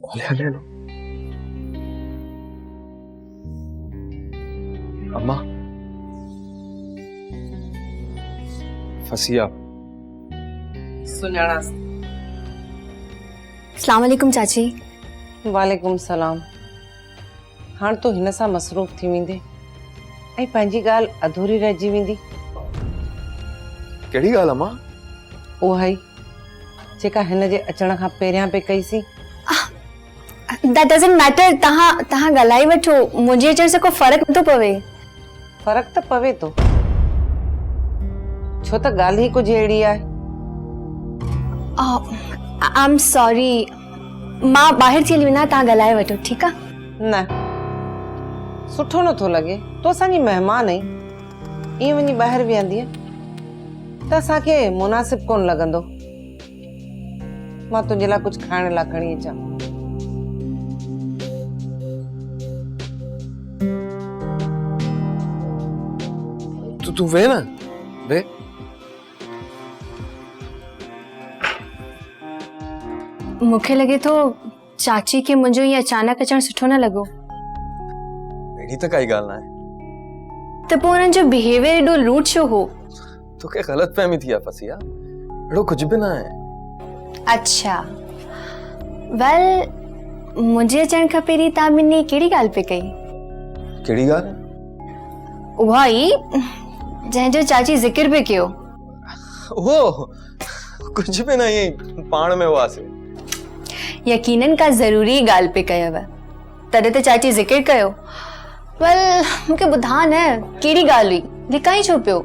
हले हले लो अम्मा फसिया सुञाणास। अस्सलाम वालेकुम चाची। वालेकुम सलाम। हाण तो हिन सां मसरूफ़ थी वेंदे ऐं पंहिंजी ॻाल्हि अधूरी रहिजी वेंदी। कहिड़ी ॻाल्हि अम्मा? उहा ई जेका हिन जे अचण खां पहिरियां पे कईसीं। That doesn't matter। तहां ॻाल्हाए वठो, मुंहिंजे अचण से को फर्क नथो पवे। फर्क त पवे थो, छो त ॻाल्हि ही कुझु अहिड़ी आहे। I'm sorry। मां ॿाहिरि थी हली वञा, तहां ॻाल्हाए वठो, ठीकु आहे? न सुठो नथो लॻे, तो असांजी महिमान आई, ईअं वञी ॿाहिरि वेहंदीअ त असांखे मुनासिब कोन लॻंदो। मां तुंहिंजे लाइ कुझु खाइण लाइ खणी अचां। तू वे ना वे। मूंखे लॻे थो चाची खे मुंहिंजो ईअं अचानक अचणु सुठो न लॻो। अहिड़ी त काई ॻाल्हि न आहे। त पोइ हुननि जो बिहेवियर एॾो रूड छो हो? तोखे ग़लतफ़हमी थी आहे फसिया, अहिड़ो कुझु बि न आहे। अच्छा वेल, मुंहिंजे अचण खां पहिरीं तव्हां ॿिन्ही कहिड़ी ॻाल्हि पे कई? कहिड़ी ॻाल्हि? उहा ई जंहिंजो चाची ज़िक्र पे कयो। ओह कुझु बि न, ईअं पाण में हुआसीं। यकीनन का ज़रूरी ॻाल्हि पे कयव, तॾहिं त चाची ज़िक्र कयो। वेल मूंखे ॿुधा न कहिड़ी ॻाल्हि हुई, लिकाई छो पियो?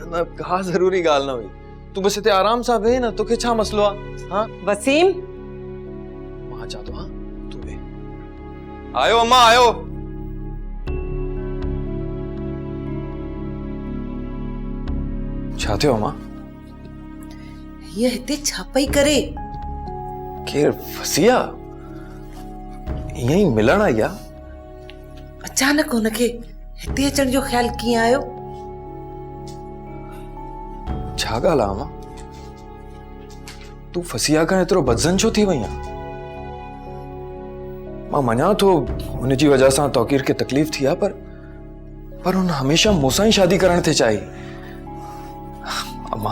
न का ज़रूरी ॻाल्हि न हुई, तू बस हिते आराम सां वेह न, तोखे छा मसलो आहे? हाँ वसीम, मां अचां थो। हाँ तू वे। आयो अम्मा आयो। छा थियो अम्मा? ये हिते छा पई करे? केर फसिया? ईअं ई मिलण आई आहे? अचानक हुनखे हिते अचण जो ख्याल कीअं आयो? छा ॻाल्हि आहे अम्मा? तू फसिया खां एतिरो बदज़न छो थी वई आहे? मां मञा थो हुनजी वजह सां तौकीर खे तकलीफ़ थी आहे, पर हुन हमेशा मूंसां ई शादी करण थे चाही। अम्मा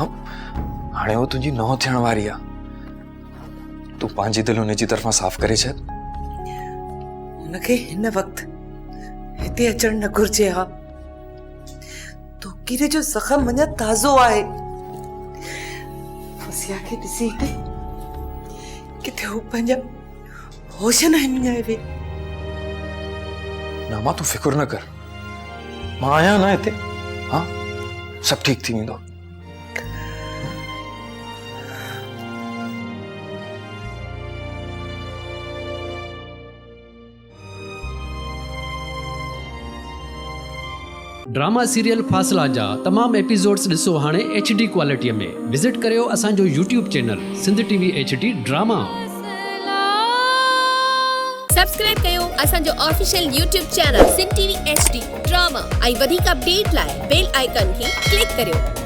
हाणे वो तुंहिंजी नौं थियण वारी आहे, तू पंहिंजी दिलि हुनजी तरफ़ां साफ़ करे छॾ। हुनखे हिन वक़्तु हिते अचण न घुर्जे हा। तौकीर जो ज़ख़म अञा ताज़ो आहे। फसिया खे ॾिसी हिते किथे हू पंहिंजा होश न हिमञाए वे। ना मां तू फिक्र न कर, मां आहियां न हिते। हाँ सभु ठीक थी वेंदो। ड्रामा सीरियल फासला जा तमाम एपिसोड्स ॾिसो हाणे HD क्वालिटीअ में। विज़िट करियो असांजो YouTube channel Sindh TV HD drama. Subscribe कयो असांजो official YouTube channel Sindh TV HD drama ऐं वधीक अपडेट लाइ बेल आइकन खे क्लिक करियो।